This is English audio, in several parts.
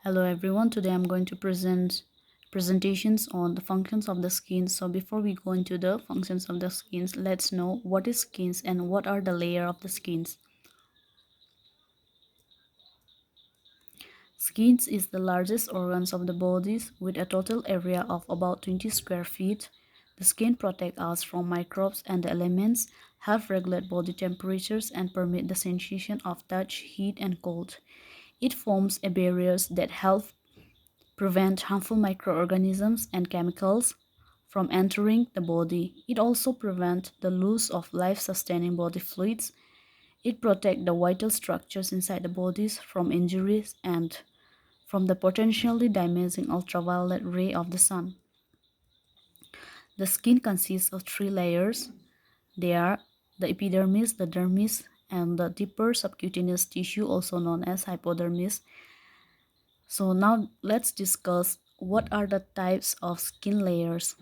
Hello everyone, today I'm going to present presentations on the functions of the skin. So before we go into the functions of the skins, let's know what is skins and what are the layer of the skins. Skins is the largest organs of the bodies with a total area of about 20 square feet. The skin protect us from microbes and the elements, help regulate body temperatures and permit the sensation of touch, heat and cold. It forms a barriers that help prevent harmful microorganisms and chemicals from entering the body. It also prevents the loss of life-sustaining body fluids. It protects the vital structures inside the bodies from injuries and from the potentially damaging ultraviolet ray of the sun. The skin consists of three layers. They are the epidermis, the dermis, and the deeper subcutaneous tissue, also known as hypodermis. So now let's discuss what are the types of skin layers.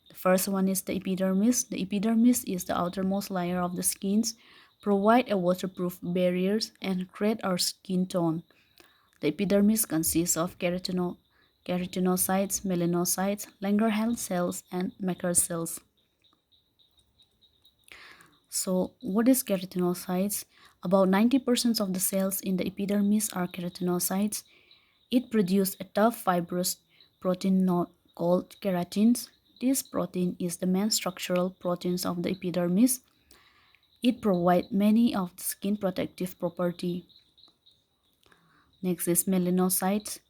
The first one is the epidermis. The epidermis is the outermost layer of the skins, provide a waterproof barriers and create our skin tone. The epidermis consists of keratinocytes, melanocytes, Langerhans cells, and Maker cells. So, what is keratinocytes? About 90% of the cells in the epidermis are keratinocytes. It produces a tough fibrous protein called keratins. This protein is the main structural proteins of the epidermis. It provides many of the skin protective property. Next is melanocytes.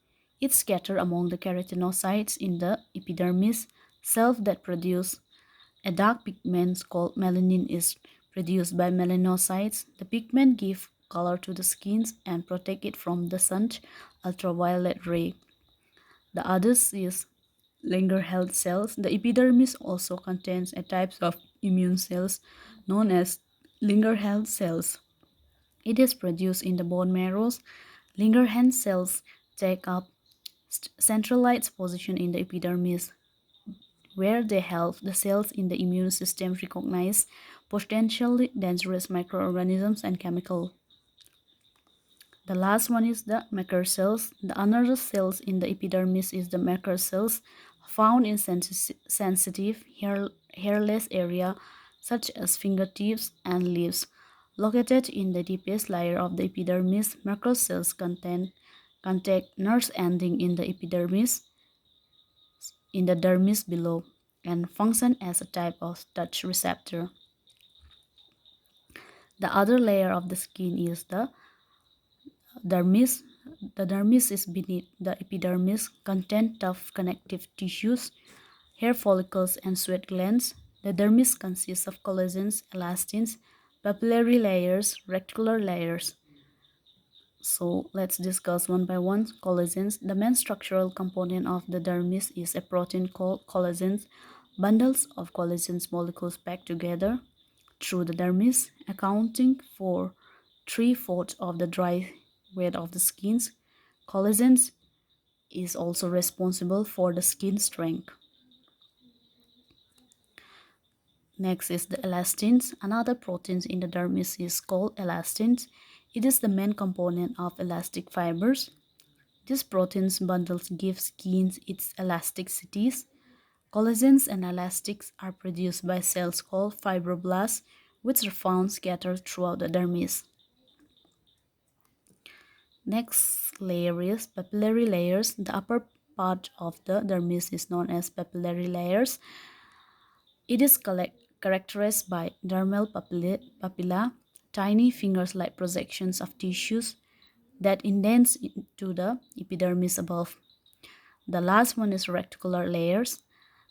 It scatters among the keratinocytes in the epidermis. Cells that produce a dark pigment called melanin is produced by melanocytes. The pigment gives color to the skin and protect it from the sun's ultraviolet ray. The others is Langerhans cells. The epidermis also contains a type of immune cells known as Langerhans cells. It is produced in the bone marrows. Langerhans cells take up centralized position in the epidermis, where they help the cells in the immune system recognize potentially dangerous microorganisms and chemicals. The last one is the Maker cells. The another cells in the epidermis is the Maker cells, found in sensitive hairless area such as fingertips and leaves. Located in the deepest layer of the epidermis, Maker cells contact nerves ending in the epidermis in the dermis below and function as a type of touch receptor. The other layer of the skin is the dermis. The dermis is beneath the epidermis, contain tough connective tissues, hair follicles, and sweat glands. The dermis consists of collagens, elastins, papillary layers, reticular layers. So let's discuss one by one. Collagens. The main structural component of the dermis is a protein called collagens. Bundles of collagens molecules packed together through the dermis, accounting for 3/4 of the dry weight of the skin. Collagens is also responsible for the skin strength. Next is the elastins. Another protein in the dermis is called elastins. It is the main component of elastic fibers. These proteins bundles give skin its elasticities. Collagens and elastics are produced by cells called fibroblasts, which are found scattered throughout the dermis. Next layer is papillary layers. The upper part of the dermis is known as papillary layers. It is characterized by dermal papilla, tiny fingers-like projections of tissues that indents into the epidermis above. The last one is reticular layers.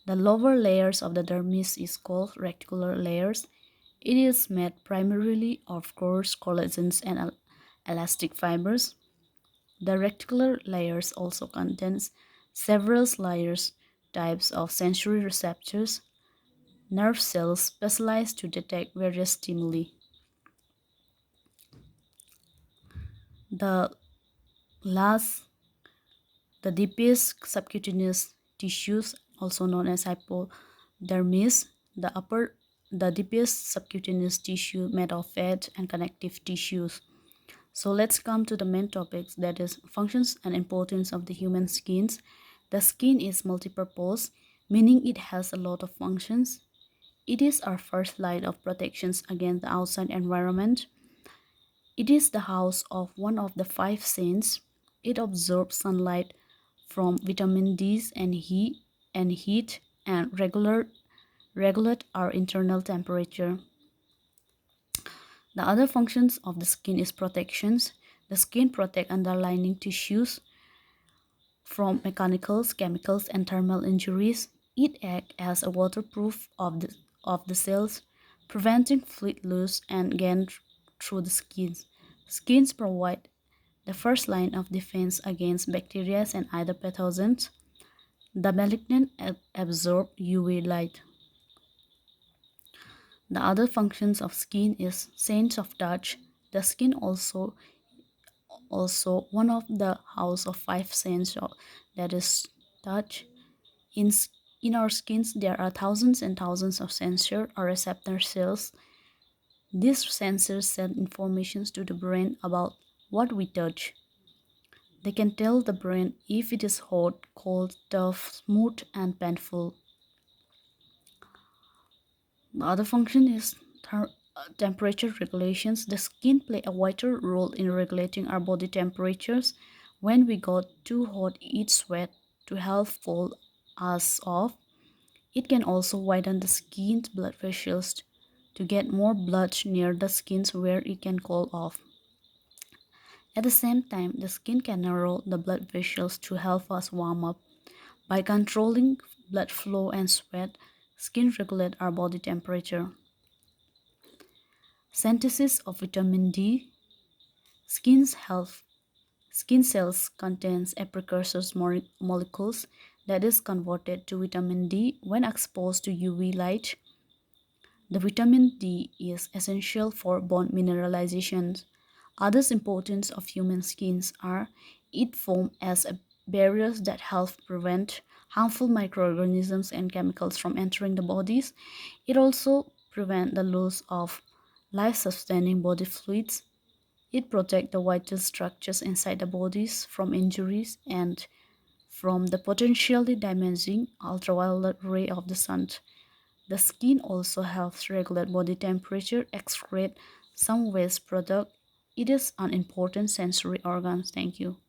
The lower layers of the dermis is called reticular layers. It is made primarily of coarse collagens and elastic fibers. The reticular layers also contains several layers types of sensory receptors, nerve cells specialized to detect various stimuli. The last, the deepest subcutaneous tissues, also known as hypodermis, the deepest subcutaneous tissue made of fat and connective tissues. So let's come to the main topics, that is functions and importance of the human skins. The skin is multi-purpose, meaning it has a lot of functions. It is our first line of protections against the outside environment. It is the house of one of the five senses. It absorbs sunlight from vitamin D and heat and regulate our internal temperature. The other functions of the skin is protections. The skin protect underlying tissues from mechanicals, chemicals, and thermal injuries. It acts as a waterproof of the cells, preventing fluid loss and gain through the skin. Skins provide the first line of defense against bacteria and other pathogens. The malignant absorb UV light. The other functions of skin is sense of touch. The skin also one of the house of five sense that is touch. In, in our skins, there are thousands and thousands of sensor or receptor cells. These sensors send information to the brain about what we touch. They can tell the brain if it is hot, cold, tough, smooth, and painful. The other function is temperature regulations. The skin play a vital role in regulating our body temperatures. When we got too hot, it sweat to help cool us off. It can also widen the skin's blood vessels to get more blood near the skins where it can cool off. At the same time, the skin can narrow the blood vessels to help us warm up. By controlling blood flow and sweat, skin regulate our body temperature. Synthesis of vitamin D. Skin's health. Skin cells contains a precursor molecules that is converted to vitamin D when exposed to UV light. The vitamin D is essential for bone mineralization. Other importance of human skins are it forms as a barriers that help prevent harmful microorganisms and chemicals from entering the bodies. It also prevents the loss of life-sustaining body fluids. It protects the vital structures inside the bodies from injuries and from the potentially damaging ultraviolet ray of the sun. The skin also helps regulate body temperature, excrete some waste product. It is an important sensory organ. Thank you.